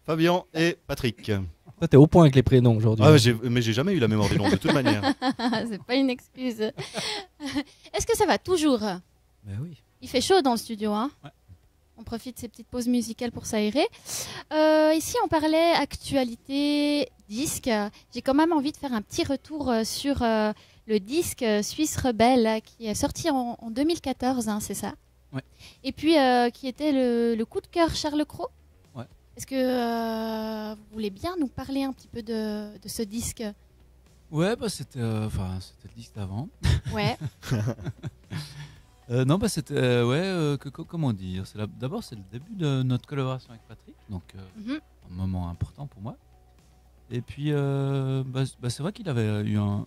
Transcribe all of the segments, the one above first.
Fabien et Patrick. Toi, t'es au point avec les prénoms aujourd'hui. Ah, mais j'ai jamais eu la mémoire des noms de toute manière. C'est pas une excuse. Est-ce que ça va toujours? Ben oui. Il fait chaud dans le studio, hein? Ouais. On profite de ces petites pauses musicales pour s'aérer. Ici, on parlait actualité disque. J'ai quand même envie de faire un petit retour sur le disque Suisse Rebelle là, qui est sorti en 2014, hein, c'est ça? Ouais. Et puis, qui était le coup de cœur Charles Cros. Ouais. Est-ce que vous voulez bien nous parler un petit peu de ce disque? Ouais, bah c'était le disque d'avant. Ouais. Non, bah c'était comment dire, d'abord c'est le début de notre collaboration avec Patrick, donc Mhm. un moment important pour moi. Et puis c'est vrai qu'il avait eu un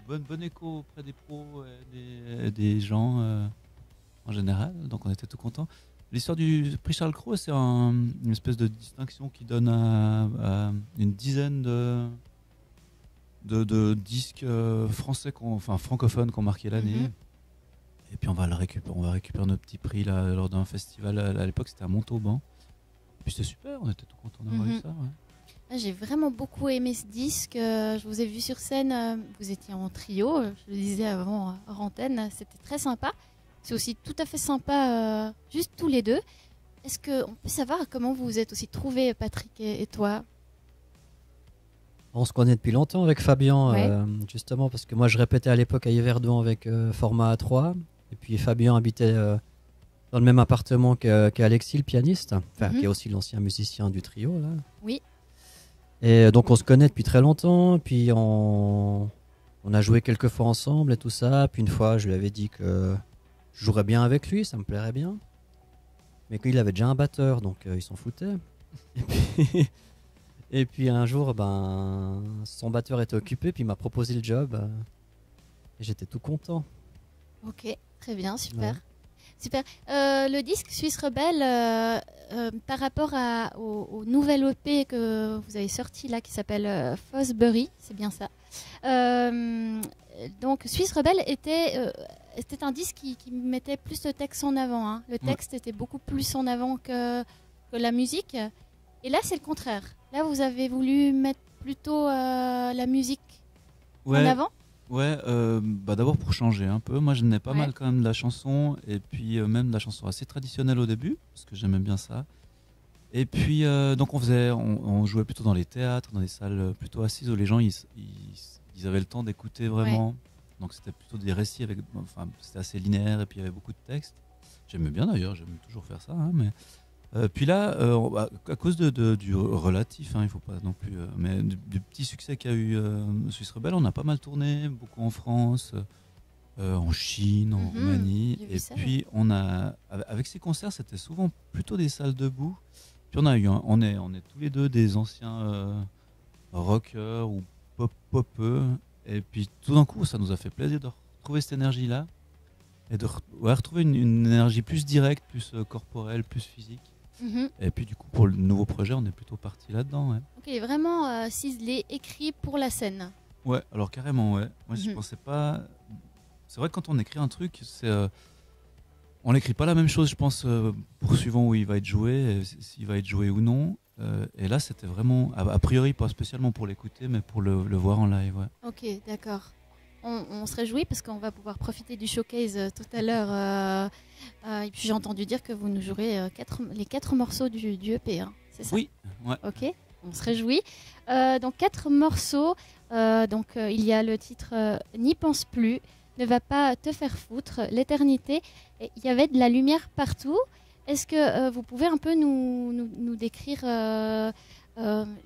bon écho auprès des pros et des gens en général, donc on était tout contents. L'histoire du prix Charles Cros, c'est une espèce de distinction qui donne à une dizaine de disques français, francophones qui ont marqué l'année. Mhm. Et puis on va récupérer notre petit prix là, lors d'un festival. À l'époque, c'était à Montauban. Et puis c'était super, on était tout contents d'avoir eu ça. Ouais. Ah, j'ai vraiment beaucoup aimé ce disque. Je vous ai vu sur scène. Vous étiez en trio. Je le disais avant hors antenne. C'était très sympa. C'est aussi tout à fait sympa, juste tous les deux. Est-ce qu'on peut savoir comment vous vous êtes aussi trouvés, Patrick et toi? On se connaît depuis longtemps avec Fabien, Ouais. justement, parce que moi je répétais à l'époque à Yverdon avec format A3. Et puis Fabien habitait dans le même appartement qu'Alexis, le pianiste, qui est aussi l'ancien musicien du trio. Là. Oui. Et donc on se connaît depuis très longtemps. Puis on a joué quelques fois ensemble et tout ça. Puis une fois, je lui avais dit que je jouerais bien avec lui, ça me plairait bien. Mais qu'il avait déjà un batteur, donc il s'en foutait. Et puis un jour, son batteur était occupé, puis il m'a proposé le job. Et j'étais tout content. Ok, très bien, super. Ouais. Super. Le disque Suisse Rebelle, par rapport au nouvel EP que vous avez sorti là, qui s'appelle Fosbury, c'est bien ça. Donc Suisse Rebelle c'était un disque qui mettait plus le texte en avant. Hein. Le texte était beaucoup plus en avant que la musique. Et là, c'est le contraire. Là, vous avez voulu mettre plutôt la musique en avant. Ouais, d'abord pour changer un peu. Moi, je n'ai pas Ouais. mal quand même de la chanson, et puis même de la chanson assez traditionnelle au début, parce que j'aimais bien ça. Et puis, donc on jouait plutôt dans les théâtres, dans des salles plutôt assises où les gens ils avaient le temps d'écouter vraiment. Donc c'était plutôt des récits c'était assez linéaire, et puis il y avait beaucoup de textes. J'aimais bien d'ailleurs, j'aime toujours faire ça, hein, mais puis là, à cause du relatif, il faut pas non plus, mais du petit succès qu'a eu Suisse Rebelle, on a pas mal tourné, beaucoup en France, en Chine, en Roumanie, j'ai vu et ça, puis on a, avec ces concerts, c'était souvent plutôt des salles debout. Puis on est tous les deux des anciens rockers ou popeux, et puis tout d'un coup, ça nous a fait plaisir de retrouver cette énergie-là et de retrouver une énergie plus directe, plus corporelle, plus physique. Mhm. Et puis du coup, pour le nouveau projet, on est plutôt parti là-dedans. Ouais, Ok, vraiment ciselé, écrit pour la scène. ouais, alors carrément, ouais. Moi, je pensais pas. C'est vrai que quand on écrit un truc, on n'écrit pas la même chose, je pense, pour suivant où il va être joué, s'il va être joué ou non. Et là, c'était vraiment, a priori, pas spécialement pour l'écouter, mais pour le voir en live. Ouais. Ok, d'accord. On se réjouit parce qu'on va pouvoir profiter du showcase tout à l'heure. Et puis j'ai entendu dire que vous nous jouerez les 4 morceaux du EP, hein, c'est ça? Oui, ouais. Ok, on se réjouit. Donc 4 morceaux. Il y a le titre N'y pense plus, Ne va pas te faire foutre, L'éternité. Et il y avait de la lumière partout. Est-ce que vous pouvez un peu nous décrire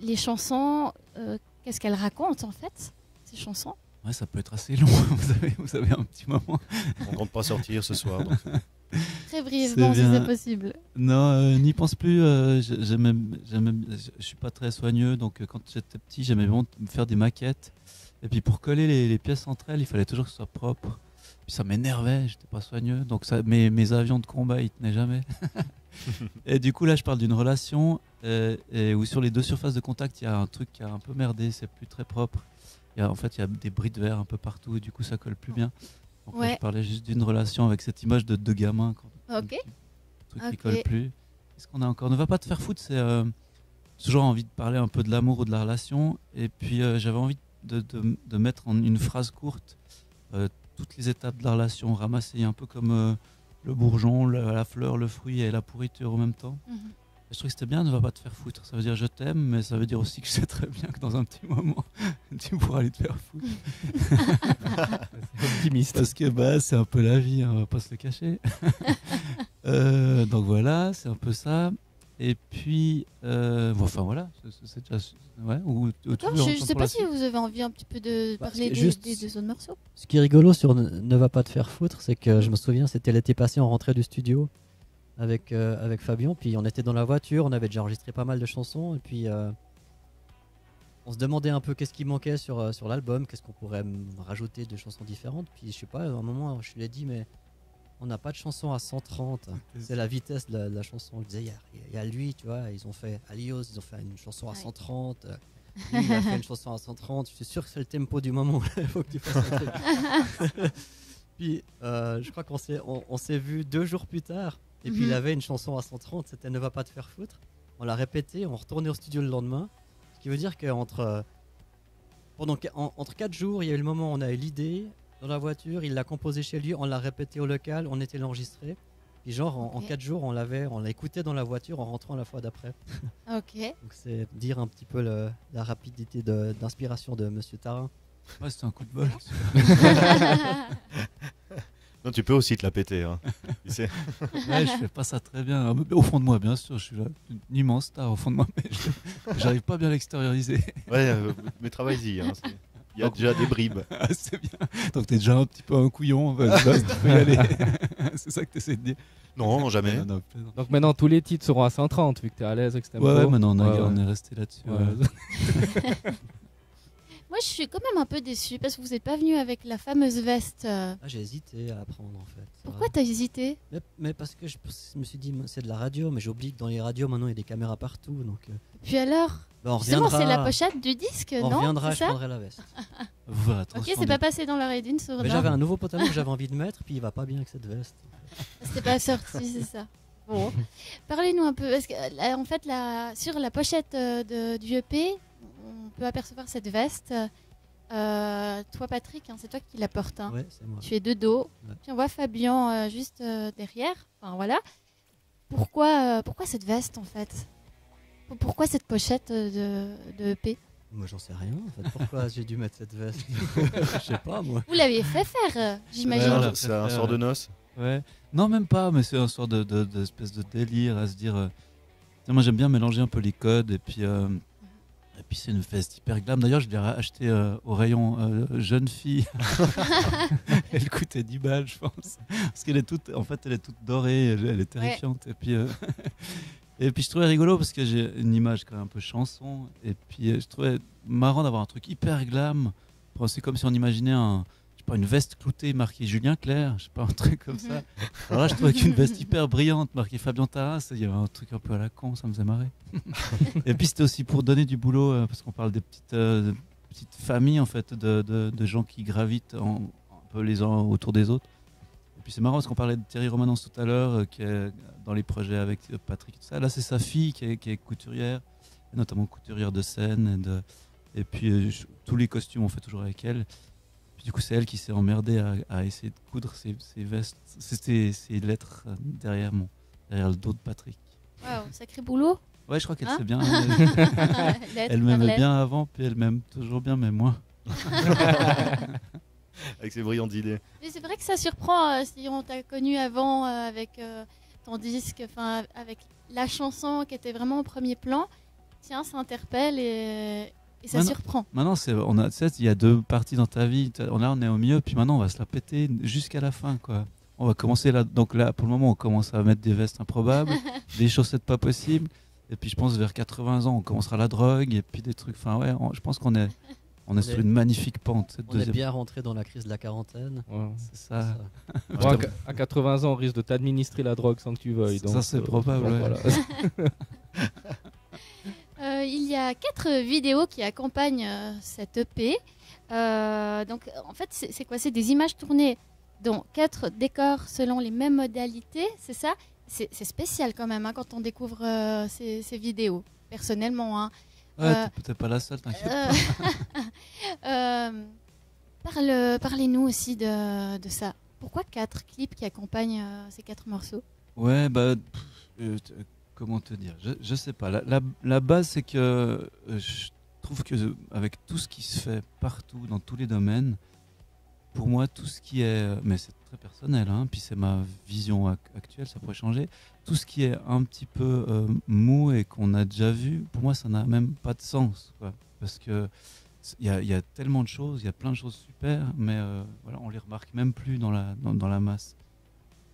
les chansons, qu'est-ce qu'elles racontent en fait, ces chansons? Ouais, ça peut être assez long. Vous avez un petit moment. On compte pas sortir ce soir. Donc. Très brièvement, si c'est possible. Non, n'y pense plus. Je suis pas très soigneux, donc quand j'étais petit, j'aimais vraiment me faire des maquettes. Et puis pour coller les pièces entre elles, il fallait toujours que ce soit propre. Puis ça m'énervait, j'étais pas soigneux, donc mes avions de combat, ils tenaient jamais. Et du coup, là, je parle d'une relation où sur les deux surfaces de contact, il y a un truc qui a un peu merdé, c'est plus très propre. Il y a des bris de verre un peu partout, et du coup, ça colle plus bien. Donc là, je parlais juste d'une relation avec cette image de deux gamins. Ok. Un truc qui colle plus. Qu'est-ce qu'on a encore? Ne va pas te faire foutre, c'est toujours envie de parler un peu de l'amour ou de la relation. Et puis j'avais envie de mettre en une phrase courte toutes les étapes de la relation, ramassées un peu comme le bourgeon, la fleur, le fruit et la pourriture en même temps. Je trouve que c'était bien, ne va pas te faire foutre. Ça veut dire je t'aime, mais ça veut dire aussi que je sais très bien que dans un petit moment, tu pourras aller te faire foutre. C'est optimiste. Parce que c'est un peu la vie, hein, on va pas se le cacher. Donc voilà, c'est un peu ça. Et puis, enfin voilà, c'est déjà. Ouais, D'accord, je ne sais pas si vous avez envie un petit peu de parler des deux autres morceaux. Ce qui est rigolo sur Ne va pas te faire foutre, c'est que je me souviens, c'était l'été passé, on rentrait du studio avec Fabien, puis on était dans la voiture, on avait déjà enregistré pas mal de chansons, et puis on se demandait un peu qu'est-ce qui manquait sur l'album, qu'est-ce qu'on pourrait rajouter de chansons différentes, puis je sais pas, à un moment je lui ai dit, mais on n'a pas de chanson à 130, c'est la vitesse de la chanson. Je disais, il y a lui, tu vois, ils ont fait Alios, ils ont fait une chanson à 130, lui, il a fait une chanson à 130, je suis sûr que c'est le tempo du moment, il faut que tu fasses un truc. Puis je crois qu'on s'est vu 2 jours plus tard, et puis il avait une chanson à 130, c'était Ne va pas te faire foutre. On l'a répété, on retournait au studio le lendemain, ce qui veut dire qu'entre 4 jours, il y a eu le moment où on a eu l'idée dans la voiture, il l'a composé chez lui, on l'a répété au local, on était l'enregistré. Puis genre en 4 jours, on l'a écouté dans la voiture en rentrant la fois d'après. Ok. Donc c'est dire un petit peu la rapidité d'inspiration de Monsieur Tarin. Ouais, c'était un coup de bol. Non, tu peux aussi te la péter. Hein. Tu sais. Ouais, je fais pas ça très bien. Au fond de moi, bien sûr, je suis là, une immense star au fond de moi, mais j'arrive pas bien à l'extérioriser. Ouais, mais travaille-y. Hein, il y a déjà des bribes. Ah, c'est bien. Donc t'es déjà un petit peu un couillon, tu peux y aller. C'est ça que t'essaies de dire. Non, jamais. Non, Donc maintenant tous les titres seront à 130 vu que t'es à l'aise avec ce tempo. ouais, maintenant on est resté là-dessus. Ouais. Moi, je suis quand même un peu déçue parce que vous n'êtes pas venu avec la fameuse veste. J'ai hésité à apprendre en fait. Pourquoi t'as hésité? mais parce que je me suis dit c'est de la radio, mais j'oublie que dans les radios maintenant il y a des caméras partout. Donc, Puis alors on justement, reviendra. c'est la pochette du disque, On non? reviendra, C'est je ça prendrai la veste. Ok, c'est pas passé dans l'oreille d'une sourde. Mais j'avais un nouveau pantalon que j'avais envie de mettre, puis il va pas bien avec cette veste. C'était pas sorti, c'est ça. Bon, parlez-nous un peu. Parce que, en fait, sur la pochette du EP, on peut apercevoir cette veste. Toi, Patrick, hein, c'est toi qui la portes. Hein. Ouais, c'est moi. Tu es de dos. Ouais. Puis on voit Fabien juste derrière. Enfin voilà. Pourquoi cette veste en fait? Pourquoi cette pochette de EP? Moi, j'en sais rien. En fait. Pourquoi j'ai dû mettre cette veste? Je sais pas, moi. Vous l'aviez fait faire, j'imagine. Ouais, C'est un sort de noces. Ouais. Non, même pas, mais c'est un sort d'espèce de délire à se dire. Moi, j'aime bien mélanger un peu les codes et puis c'est une veste hyper glam. D'ailleurs, je l'ai acheté au rayon jeune fille. Elle coûtait 10 balles, je pense. Parce qu'elle est toute, en fait, elle est toute dorée, elle est terrifiante. Ouais. Et puis je trouvais rigolo parce que j'ai une image quand même un peu chanson. Et puis je trouvais marrant d'avoir un truc hyper glam. C'est comme si on imaginait une veste cloutée marquée Julien Clerc, je sais pas, un truc comme ça. Alors là, je trouvais qu'une veste hyper brillante marquée Fabien Tarin, il y avait un truc un peu à la con, ça me faisait marrer. Et puis c'était aussi pour donner du boulot, parce qu'on parle des petites familles en fait, de gens qui gravitent un peu les uns autour des autres. Et puis c'est marrant parce qu'on parlait de Thierry Romanence tout à l'heure, qui est dans les projets avec Patrick et tout ça. Là, c'est sa fille qui est couturière, notamment couturière de scène. Et puis tous les costumes on fait toujours avec elle. Puis du coup, c'est elle qui s'est emmerdée à essayer de coudre ses vestes, ses lettres derrière le dos de Patrick. Waouh, sacré boulot. Ouais, je crois qu'elle sait bien. Elle Elle m'aimait bien avant, puis elle m'aime toujours bien, mais moins. Avec ses brillantes idées. Mais c'est vrai que ça surprend si on t'a connu avant avec ton disque, avec la chanson qui était vraiment au premier plan. Tiens, ça interpelle et ça surprend. Maintenant, il y a 2 parties dans ta vie. Là, on est au milieu, puis maintenant, on va se la péter jusqu'à la fin, quoi. On va commencer là. Donc là, pour le moment, on commence à mettre des vestes improbables, des chaussettes pas possibles. Et puis, je pense vers 80 ans, on commencera la drogue et puis des trucs. Enfin, ouais, je pense qu'on est sur une magnifique pente. On est bien rentré dans la crise de la quarantaine. Ouais. C'est ça. Bon, à 80 ans, on risque de t'administrer la drogue sans que tu veuilles. Donc, ça, c'est probable. Ouais. Voilà. Il y a 4 vidéos qui accompagnent cette EP. Donc, en fait, c'est quoi? C'est des images tournées dans 4 décors selon les mêmes modalités, c'est ça? c'est spécial quand même quand on découvre ces vidéos, personnellement. Ouais, t'es pas la seule, t'inquiète. Parlez-nous aussi de ça. Pourquoi 4 clips qui accompagnent ces 4 morceaux? Ouais, comment te dire, je sais pas. La base, c'est que je trouve que avec tout ce qui se fait partout, dans tous les domaines, pour moi, tout ce qui est, mais c'est très personnel, puis c'est ma vision actuelle, ça pourrait changer. Tout ce qui est un petit peu mou et qu'on a déjà vu, pour moi, ça n'a même pas de sens, quoi. Parce que il y a tellement de choses, il y a plein de choses super, mais voilà, on les remarque même plus dans la masse.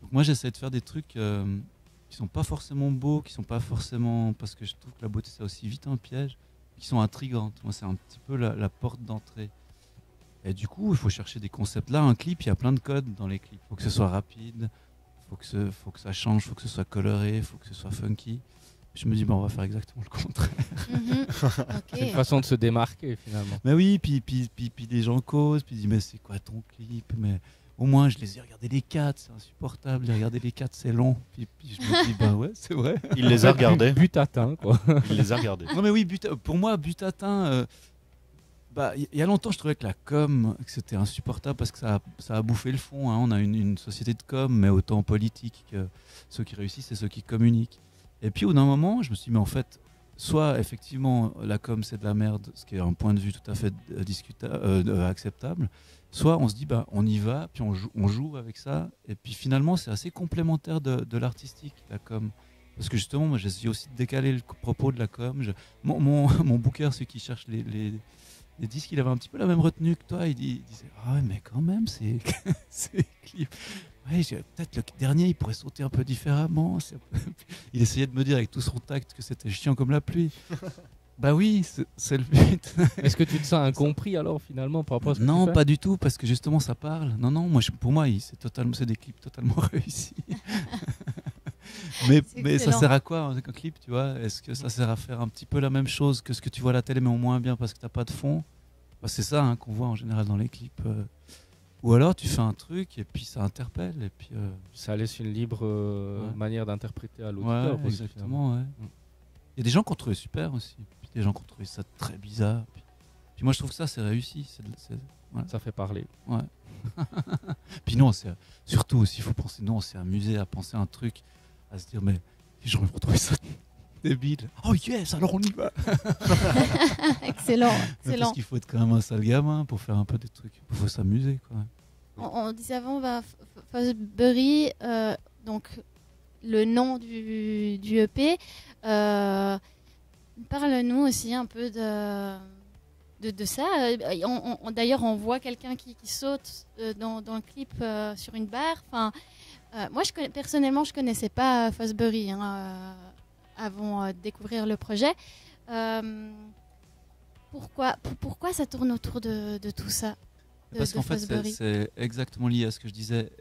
Donc moi, j'essaie de faire des trucs qui sont pas forcément beaux, qui sont pas forcément, parce que je trouve que la beauté c'est aussi vite un piège, qui sont intrigantes. Moi, c'est un petit peu la porte d'entrée. Et du coup, il faut chercher des concepts. Là, un clip, il y a plein de codes dans les clips. Il faut que ce soit rapide, faut que ça change, faut que ce soit coloré, faut que ce soit funky. Je me dis, on va faire exactement le contraire. C'est une façon de se démarquer finalement. Mais oui, puis des gens causent, puis ils disent, mais c'est quoi ton clip? Mais au moins, je les ai regardés les 4, c'est insupportable. Les regarder les 4, c'est long. Puis je me dis, ouais, c'est vrai. Il les a regardés. But atteint, quoi. Il les a regardés. Non, mais oui, pour moi, but atteint. Il y a longtemps, je trouvais que la com, que c'était insupportable parce que ça a bouffé le fond. On a une société de com, mais autant politique que ceux qui réussissent et ceux qui communiquent. Et puis, au bout d'un moment, je me suis dit, mais en fait, soit effectivement, la com, c'est de la merde, ce qui est un point de vue tout à fait acceptable, soit on se dit, on y va, puis on joue avec ça. Et puis finalement, c'est assez complémentaire de l'artistique, la com. Parce que justement, moi, j'essaie aussi de décaler le propos de la com. Mon booker, celui qui cherche les disques, il avait un petit peu la même retenue que toi. Il disait, ah ouais, mais quand même, c'est clip. Ouais, peut-être le dernier, il pourrait sauter un peu différemment. Il essayait de me dire avec tout son tact que c'était chiant comme la pluie. Bah oui, c'est le but. Est-ce que tu te sens incompris alors finalement par rapport à ce que tu Non, fais? pas du tout, parce que justement ça parle. Non, pour moi, c'est des clips totalement réussis. mais ça sert à quoi un clip, tu vois? Est-ce que ça sert à faire un petit peu la même chose que ce que tu vois à la télé, mais au moins bien parce que t'as pas de fond? C'est ça qu'on voit en général dans les clips. Ou alors tu fais un truc et puis ça interpelle et puis ça laisse une libre manière d'interpréter à l'auditeur. Ouais, exactement. Ouais. Il y a des gens qui ont trouvé super aussi, puis des gens qui ont trouvé ça très bizarre. Puis moi je trouve que ça c'est réussi. Voilà. Ça fait parler. Ouais. Puis non, surtout aussi, il faut penser, non, on s'est amusé à penser un truc, à se dire, mais les gens vont trouver ça débile. Oh yes, alors on y va. Excellent. Parce qu'il faut être quand même un sale gamin pour faire un peu des trucs. Il faut s'amuser, quoi. On disait avant, Fosbury, donc le nom du EP. Parle-nous aussi un peu de ça. D'ailleurs, on voit quelqu'un qui saute dans le clip sur une barre. Enfin, moi, personnellement, je ne connaissais pas Fosbury avant de découvrir le projet. Pourquoi ça tourne autour de tout ça? Parce qu'en fait, c'est exactement lié à ce que je disais,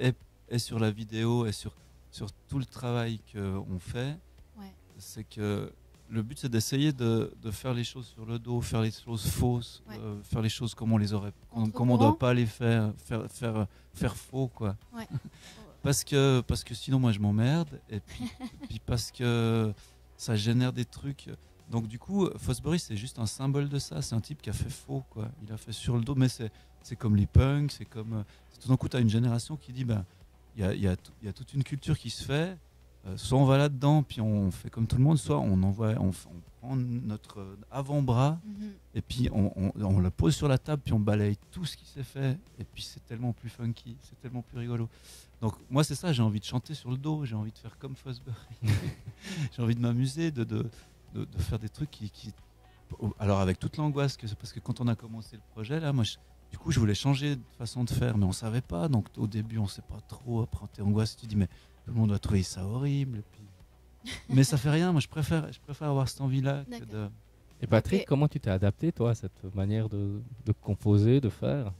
et sur la vidéo, et sur tout le travail qu'on fait. Ouais. C'est que le but, c'est d'essayer de faire les choses sur le dos, faire les choses fausses, ouais. Faire les choses comme on les aurait, comme on doit pas les faire faux, quoi. Ouais. parce que sinon, moi, je m'emmerde, et puis parce que ça génère des trucs. Donc du coup, Fosbury, c'est juste un symbole de ça. C'est un type qui a fait faux, quoi. Il a fait sur le dos, mais c'est comme les punks, c'est comme... tout d'un coup, tu as une génération qui dit, il y a toute une culture qui se fait. Soit on va là-dedans, puis on fait comme tout le monde, soit on prend notre avant-bras, et puis on la pose sur la table, puis on balaye tout ce qui s'est fait, et puis c'est tellement plus funky, c'est tellement plus rigolo. Donc moi c'est ça, j'ai envie de chanter sur le dos, j'ai envie de faire comme Fosbury. J'ai envie de m'amuser, de faire des trucs qui... Alors avec toute l'angoisse, parce que quand on a commencé le projet, là, moi du coup je voulais changer de façon de faire, mais on savait pas, donc au début on sait pas trop, après t'es angoissé, tu dis mais tout le monde va trouver ça horrible, et puis... mais ça fait rien, moi je préfère avoir cette envie-là que de... Et Patrick, comment tu t'es adapté toi à cette manière de composer, de faire?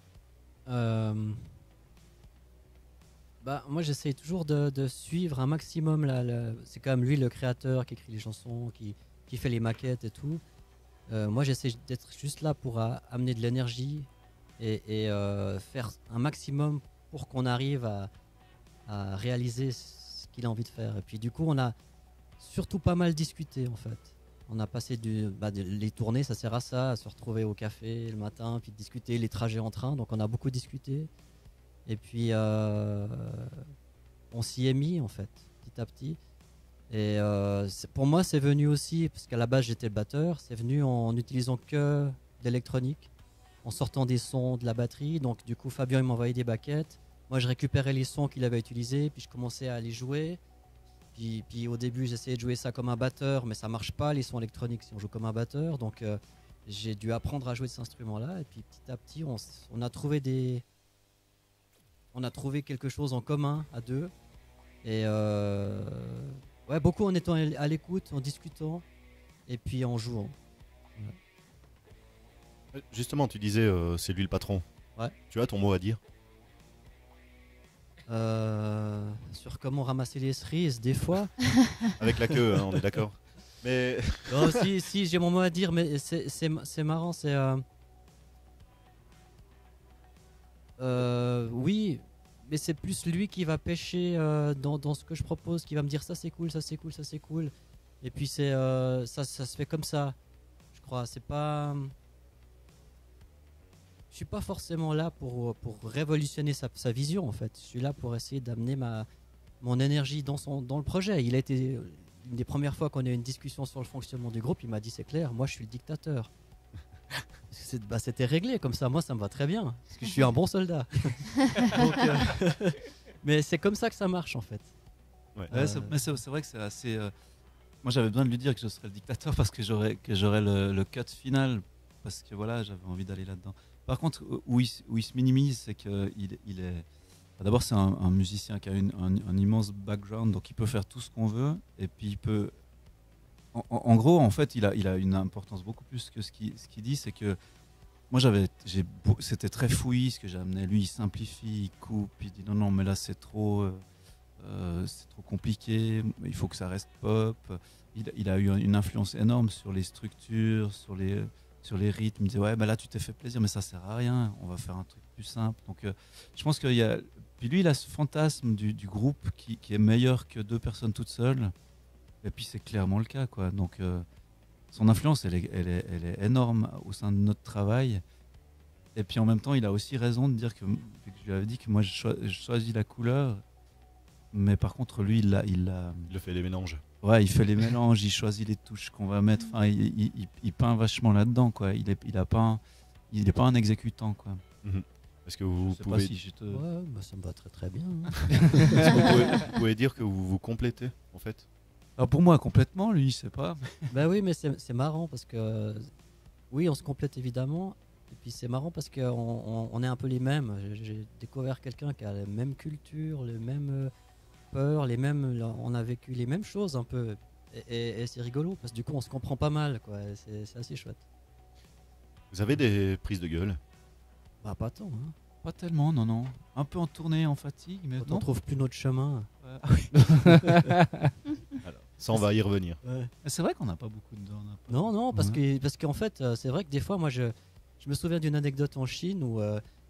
Moi j'essaie toujours de suivre un maximum c'est quand même lui le créateur qui écrit les chansons, qui fait les maquettes et tout. Moi j'essaie d'être juste là pour amener de l'énergie et faire un maximum pour qu'on arrive à réaliser qu'il a envie de faire. Et puis du coup, on a surtout pas mal discuté en fait. On a passé les tournées, ça sert à ça, à se retrouver au café le matin, puis discuter les trajets en train. Donc on a beaucoup discuté. Et puis on s'y est mis en fait, petit à petit. Et pour moi, c'est venu aussi, parce qu'à la base j'étais le batteur, c'est venu en utilisant que d'électronique, en sortant des sons de la batterie. Donc du coup, Fabien il m'envoyait des baquettes. Moi, je récupérais les sons qu'il avait utilisés, puis je commençais à les jouer. Puis au début, j'essayais de jouer ça comme un batteur, mais ça marche pas, les sons électroniques, si on joue comme un batteur. Donc j'ai dû apprendre à jouer cet instrument-là. Et puis petit à petit, on a trouvé quelque chose en commun à deux. Et ouais, beaucoup en étant à l'écoute, en discutant, et puis en jouant. Justement, tu disais c'est lui le patron. Ouais. Tu as ton mot à dire? Sur comment ramasser les cerises, des fois. Avec la queue, hein, on est d'accord. Mais Non, si j'ai mon mot à dire, mais c'est marrant, c'est oui, mais c'est plus lui qui va pêcher dans ce que je propose, qui va me dire ça c'est cool, ça c'est cool, ça c'est cool. Et puis c'est ça se fait comme ça, je crois. C'est pas, je suis pas forcément là pour révolutionner sa vision en fait. Je suis là pour essayer d'amener mon énergie dans le projet. Il a été une des premières fois qu'on a eu une discussion sur le fonctionnement du groupe, il m'a dit c'est clair, moi je suis le dictateur. C'était réglé comme ça, moi ça me va très bien, parce que je suis un bon soldat. Donc, mais c'est comme ça que ça marche en fait. ouais. Ouais, mais c'est vrai que c'est assez. Moi, j'avais besoin de lui dire que je serais le dictateur parce que j'aurais le cut final, parce que voilà, j'avais envie d'aller là-dedans. Par contre, où il se minimise, c'est qu'il est. D'abord, c'est un musicien qui a un immense background, donc il peut faire tout ce qu'on veut, et puis il peut. En gros, en fait, il a une importance beaucoup plus que ce qu'il dit, c'est que moi, c'était très fouillis ce que j'amenais. Lui, il simplifie, il coupe, il dit non, mais là, c'est trop compliqué, il faut que ça reste pop. Il a eu une influence énorme sur les structures, sur les rythmes. Il disait ouais, bah là, tu t'es fait plaisir, mais ça sert à rien, on va faire un truc plus simple. Donc, je pense qu'il y a. Puis lui, il a ce fantasme du groupe qui est meilleur que deux personnes toutes seules. Et puis c'est clairement le cas, quoi. Donc son influence, elle est énorme au sein de notre travail. Et puis en même temps, il a aussi raison de dire que je lui avais dit que moi, je choisis la couleur, mais par contre, lui, il le fait des mélanges. Ouais, il fait les mélanges, il choisit les touches qu'on va mettre. Enfin, il peint vachement là-dedans, quoi. Il est pas un exécutant, quoi. Mm-hmm. Est-ce que vous Je sais pouvez... pas si je te... Ouais, bah, ça me va très très bien. Hein. Est-ce que vous pouvez dire que vous vous complétez, en fait? Alors pour moi, complètement, lui, je sais pas. Bah oui, mais c'est marrant parce que oui, on se complète évidemment. Et puis c'est marrant parce qu'on est un peu les mêmes. J'ai découvert quelqu'un qui a la même culture, les mêmes peurs, on a vécu les mêmes choses un peu. Et c'est rigolo parce que du coup, on se comprend pas mal, quoi. C'est assez chouette. Vous avez des prises de gueule? Bah pas tant. Hein. Pas tellement, non. Un peu en tournée, en fatigue, mais Quand non. on trouve plus notre chemin. Ah oui. Alors, ça, on va y revenir. Ouais. C'est vrai qu'on n'a pas beaucoup de... Non, parce qu'en fait, c'est vrai que des fois, moi, je me souviens d'une anecdote en Chine où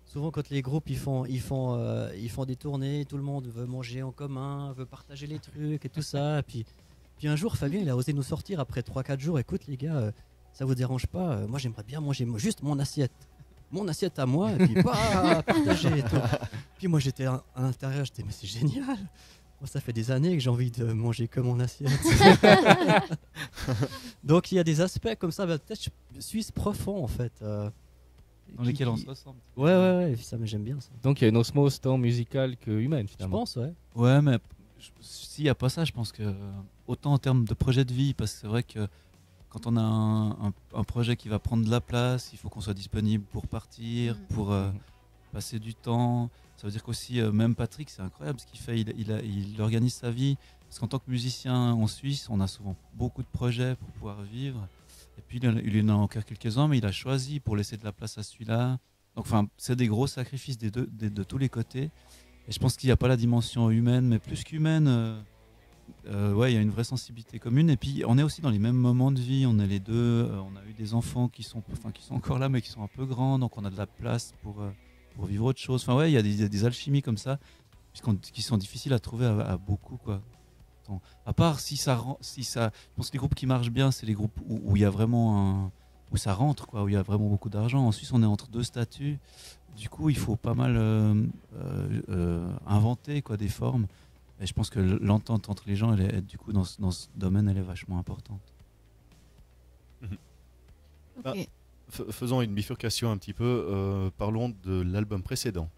souvent, quand les groupes ils font des tournées, tout le monde veut manger en commun, veut partager les trucs et tout ça. Puis un jour, Fabien, il a osé nous sortir après 3-4 jours. Écoute, les gars, ça vous dérange pas? Moi, j'aimerais bien manger juste mon assiette à moi, et puis pas partager et tout. Puis moi, j'étais à l'intérieur, j'étais mais c'est génial. Moi, ça fait des années que j'ai envie de manger que mon assiette. Donc il y a des aspects comme ça, peut-être suisse profond en fait. Dans lesquels on se ressemble. Ouais, ça, mais j'aime bien ça. Donc il y a une osmose tant musicale que humaine Je finalement. pense, ouais. Ouais, mais s'il n'y a pas ça, je pense que autant en termes de projet de vie, parce que c'est vrai que quand on a un projet qui va prendre de la place, il faut qu'on soit disponible pour partir, pour passer du temps. Ça veut dire qu'aussi, même Patrick, c'est incroyable ce qu'il fait, il organise sa vie. Parce qu'en tant que musicien en Suisse, on a souvent beaucoup de projets pour pouvoir vivre. Et puis il en a encore quelques-uns, mais il a choisi pour laisser de la place à celui-là. Donc c'est des gros sacrifices de tous les côtés. Et je pense qu'il n'y a pas la dimension humaine, mais plus qu'humaine, ouais, il y a une vraie sensibilité commune. Et puis on est aussi dans les mêmes moments de vie, on est les deux, on a eu des enfants qui sont encore là, mais qui sont un peu grands, donc on a de la place pour vivre autre chose. Enfin ouais, il y a des alchimies comme ça. qui sont difficiles à trouver à beaucoup, quoi. À part si ça, je pense que les groupes qui marchent bien, c'est les groupes où il y a vraiment où ça rentre, quoi, où il y a vraiment beaucoup d'argent. En Suisse, on est entre deux statuts. Du coup, il faut pas mal inventer, quoi, des formes. Et je pense que l'entente entre les gens, du coup, dans ce domaine, elle est vachement importante. Ok. Faisons une bifurcation un petit peu. Parlons de l'album précédent.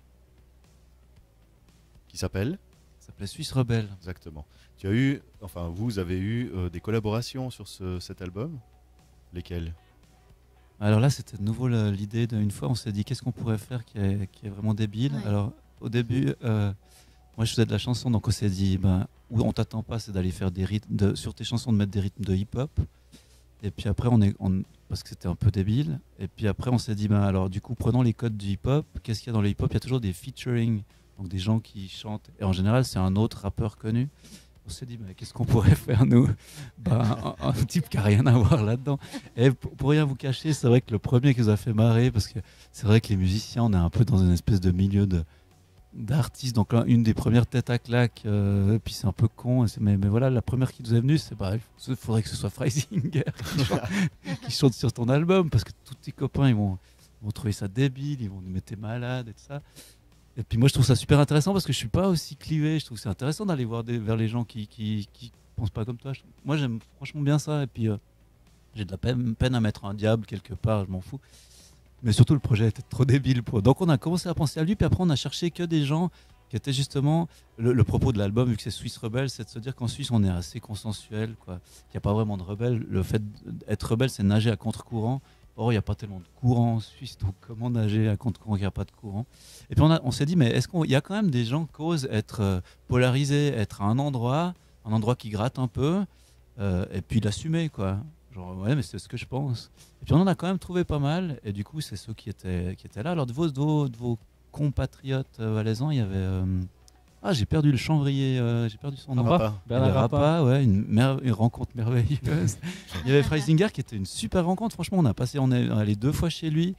Qui s'appelle ? Ça s'appelait Suisse Rebelle. Exactement. Vous avez eu des collaborations sur cet album. Lesquelles ? Alors là, c'était de nouveau l'idée d'une fois, on s'est dit qu'est-ce qu'on pourrait faire qui est vraiment débile. Ouais. Alors au début, moi je faisais de la chanson, donc on s'est dit, où on t'attend pas, c'est d'aller faire des rythmes, sur tes chansons de mettre des rythmes de hip-hop. Et puis après, parce que c'était un peu débile. Et puis après, on s'est dit, alors du coup, prenons les codes du hip-hop. Qu'est-ce qu'il y a dans le hip-hop ? Il y a toujours des featuring, donc des gens qui chantent. Et en général, c'est un autre rappeur connu. On s'est dit, qu'est-ce qu'on pourrait faire, nous ? Un type qui n'a rien à voir là-dedans. Et pour rien vous cacher, c'est vrai que le premier qui nous a fait marrer, parce que c'est vrai que les musiciens, on est un peu dans une espèce de milieu d'artistes. Donc là, une des premières têtes à claque, puis c'est un peu con. Mais voilà, la première qui nous est venue, c'est il faudrait que ce soit Freisinger qui chante sur ton album, parce que tous tes copains, ils vont trouver ça débile, ils vont nous mettre malades et tout ça. Et puis moi je trouve ça super intéressant parce que je suis pas aussi clivé, je trouve que c'est intéressant d'aller voir vers les gens qui pensent pas comme toi. Moi j'aime franchement bien ça, et puis j'ai de la peine à mettre un diable quelque part, je m'en fous. Mais surtout le projet était trop débile donc on a commencé à penser à lui, puis après on a cherché que des gens qui étaient justement le propos de l'album, vu que c'est Suisse Rebelle, c'est de se dire qu'en Suisse on est assez consensuel, quoi, qu'il n'y a pas vraiment de rebelle. Le fait d'être rebelle, c'est nager à contre-courant. Or, il n'y a pas tellement de courant en Suisse, donc comment nager à contre-courant qu'il n'y a pas de courant ? Et puis on s'est dit, mais est-ce qu'il y a quand même des gens qui osent être polarisés, être à un endroit qui gratte un peu, et puis l'assumer, quoi. Genre, ouais, mais c'est ce que je pense. Et puis on en a quand même trouvé pas mal, et du coup, c'est ceux qui étaient là. Alors de vos compatriotes valaisans, il y avait... j'ai perdu le chanvrier, j'ai perdu son nom. Bernard Rappa, ouais, une rencontre merveilleuse. Il y avait Freisinger qui était une super rencontre. Franchement, on est allé 2 fois chez lui.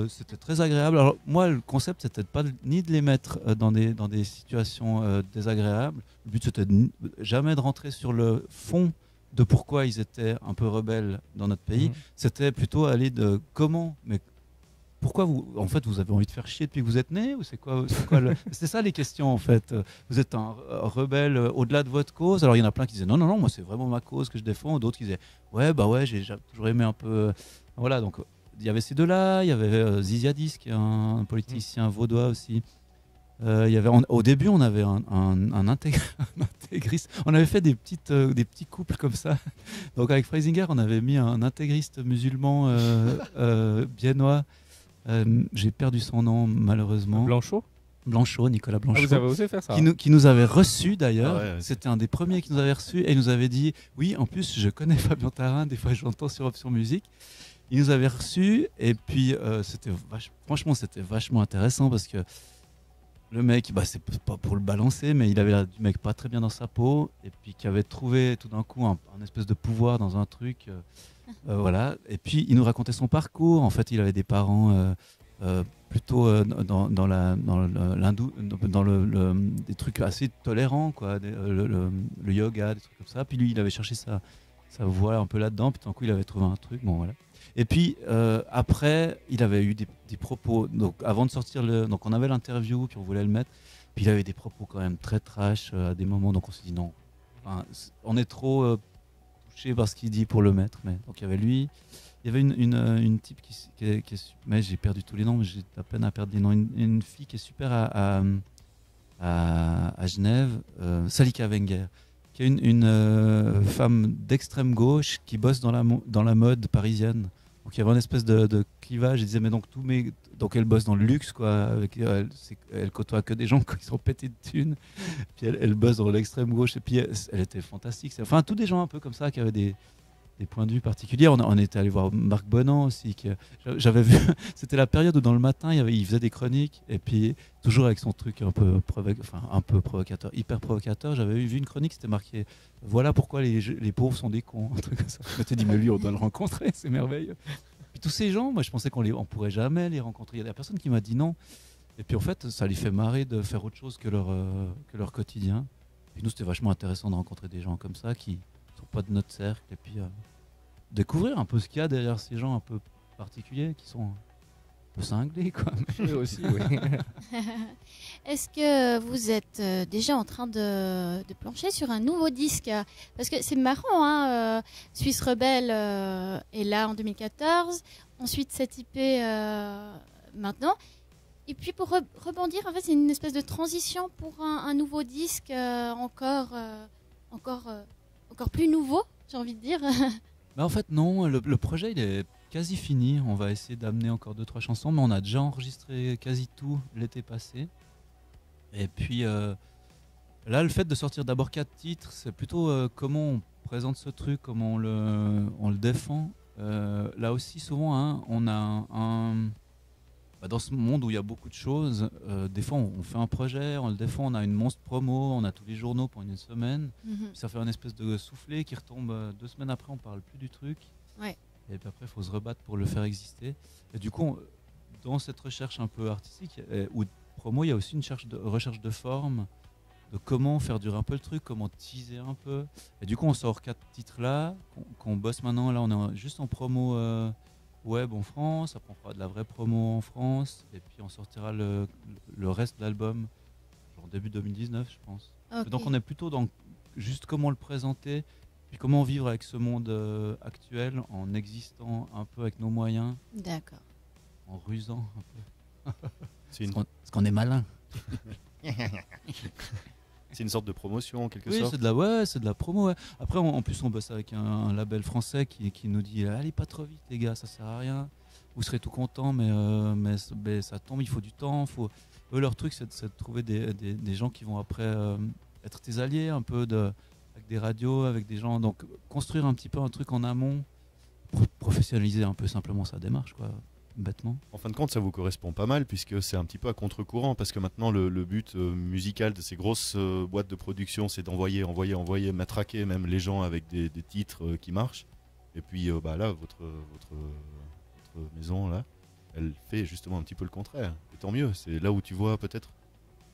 C'était très agréable. Alors moi, le concept, c'était pas ni de les mettre dans des situations désagréables. Le but, c'était jamais de rentrer sur le fond de pourquoi ils étaient un peu rebelles dans notre pays. C'était plutôt aller de comment, mais pourquoi vous avez envie de faire chier depuis que vous êtes né, ou c'est quoi c'est ça les questions en fait. Vous êtes un rebelle au-delà de votre cause. Alors il y en a plein qui disaient non, moi c'est vraiment ma cause que je défends, d'autres qui disaient ouais j'ai toujours aimé un peu. Voilà, donc il y avait ces deux-là, il y avait Ziziadis qui est un politicien vaudois aussi. Au début on avait un intégriste. On avait fait des petits couples comme ça. Donc avec Freisinger on avait mis un intégriste musulman biennois. J'ai perdu son nom malheureusement. Blanchot, Nicolas Blanchot. Vous avez osé faire ça, qui nous avait reçus d'ailleurs. Ouais. C'était un des premiers qui nous avait reçus et il nous avait dit oui, en plus je connais Fabien Tarin, des fois je l'entends sur Option Musique. Il nous avait reçus et puis franchement c'était vachement intéressant parce que le mec, c'est pas pour le balancer, mais il avait l'air du mec pas très bien dans sa peau et puis qui avait trouvé tout d'un coup un espèce de pouvoir dans un truc. Voilà. Et puis il nous racontait son parcours. En fait, il avait des parents plutôt dans des trucs assez tolérants, quoi, le yoga, des trucs comme ça. Puis lui, il avait cherché sa voie un peu là-dedans. Puis tout d'un coup, il avait trouvé un truc. Bon, voilà. Et puis après, il avait eu des propos. Donc avant de sortir donc on avait l'interview, puis on voulait le mettre. Puis il avait des propos quand même très trash à des moments. Donc on s'est dit non. Enfin, on est trop touché par ce qu'il dit pour le mettre. Mais donc il y avait lui. Il y avait une type qui est mais j'ai perdu tous les noms. Mais j'ai à peine à perdre les noms. Une fille qui est super à Genève, Salika Wenger, qui est une femme d'extrême gauche qui bosse dans la mode parisienne. Donc il y avait une espèce de clivage. Il disait mais donc elle bosse dans le luxe, quoi. Elle côtoie que des gens qui sont pétés de thunes. Puis elle bosse dans l'extrême gauche et puis elle était fantastique. Enfin tous des gens un peu comme ça qui avaient des points de vue particuliers. On était allé voir Marc Bonan aussi. J'avais vu, c'était la période où dans le matin il faisait des chroniques et puis toujours avec son truc un peu provocateur, hyper provocateur. J'avais vu une chronique, c'était marqué voilà pourquoi les pauvres sont des cons, un truc comme ça. Je m'étais dit mais lui on doit le rencontrer, c'est merveilleux. Puis tous ces gens, moi je pensais qu'on pourrait jamais les rencontrer. Il y a personne qui m'a dit non. Et puis en fait, ça les fait marrer de faire autre chose que leur quotidien. Et nous, c'était vachement intéressant de rencontrer des gens comme ça qui ne sont pas de notre cercle. Et puis découvrir un peu ce qu'il y a derrière ces gens un peu particuliers qui sont un peu cinglés, quoi. Oui, aussi, oui. Est-ce que vous êtes déjà en train de plancher sur un nouveau disque? Parce que c'est marrant, hein, Suisse Rebelle est là en 2014, ensuite cette IP maintenant. Et puis pour rebondir, en fait, c'est une espèce de transition pour un nouveau disque encore plus nouveau, j'ai envie de dire. Mais en fait, non, le projet il est quasi fini. On va essayer d'amener encore 2-3 chansons, mais on a déjà enregistré quasi tout l'été passé. Et puis là, le fait de sortir d'abord 4 titres, c'est plutôt comment on présente ce truc, comment on le défend. Là aussi, souvent, hein, on a dans ce monde où il y a beaucoup de choses, des fois on fait un projet, on le défend, on a une monstre promo, on a tous les journaux pendant une semaine, puis ça fait un espèce de soufflet qui retombe 2 semaines après, on parle plus du truc. Ouais. Et puis après, il faut se rebattre pour le faire exister. Et du coup, dans cette recherche un peu artistique ou de promo, il y a aussi une recherche de forme, de comment faire durer un peu le truc, comment teaser un peu. Et du coup, on sort 4 titres là, qu'on bosse maintenant. Là, on est juste en promo web en France, après on fera de la vraie promo en France, et puis on sortira le reste de l'album, genre début 2019, je pense. Okay. Donc on est plutôt dans juste comment le présenter, puis comment vivre avec ce monde actuel, en existant un peu avec nos moyens. D'accord. En rusant un peu. Parce qu'on est malin. C'est une sorte de promotion en quelque oui, sorte. C'est de la promo. Ouais. Après, en plus, on bosse avec un label français qui nous dit allez pas trop vite, les gars, ça sert à rien. Vous serez tout contents, mais ça tombe, il faut du temps. Eux, leur truc, c'est de trouver des gens qui vont après être tes alliés, un peu avec des radios, avec des gens. Donc, construire un petit peu un truc en amont, professionnaliser un peu simplement sa démarche, quoi. Bêtement. En fin de compte, ça vous correspond pas mal puisque c'est un petit peu à contre-courant parce que maintenant le but musical de ces grosses boîtes de production, c'est d'envoyer, matraquer même les gens avec des titres qui marchent. Et puis là, votre maison là, elle fait justement un petit peu le contraire. Et tant mieux, c'est là où tu vois peut-être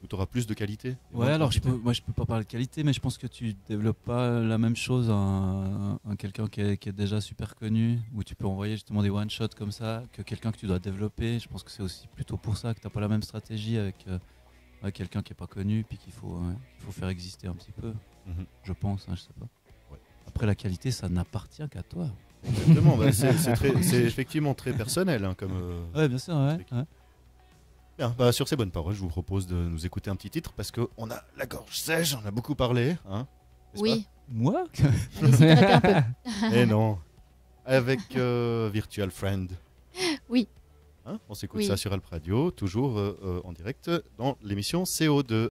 où tu auras plus de qualité. Ouais, alors je peux pas parler de qualité, mais je pense que tu développes pas la même chose à quelqu'un qui est déjà super connu, où tu peux envoyer justement des one-shots comme ça, que quelqu'un que tu dois développer. Je pense que c'est aussi plutôt pour ça que tu n'as pas la même stratégie avec quelqu'un qui est pas connu, puis qu'il faut faire exister un petit peu. Je pense, hein, je sais pas. Ouais. Après, la qualité, ça n'appartient qu'à toi. Exactement, c'est effectivement très personnel. Hein, comme, ouais, bien sûr, ouais. Bien, sur ces bonnes paroles, je vous propose de nous écouter un petit titre parce qu'on a la gorge sèche, on a beaucoup parlé. Hein, oui. Moi Allez-y, un peu. Et non. Avec Virtual Friend. Oui. Hein, on s'écoute ça sur Alp Radio, toujours en direct dans l'émission CO2.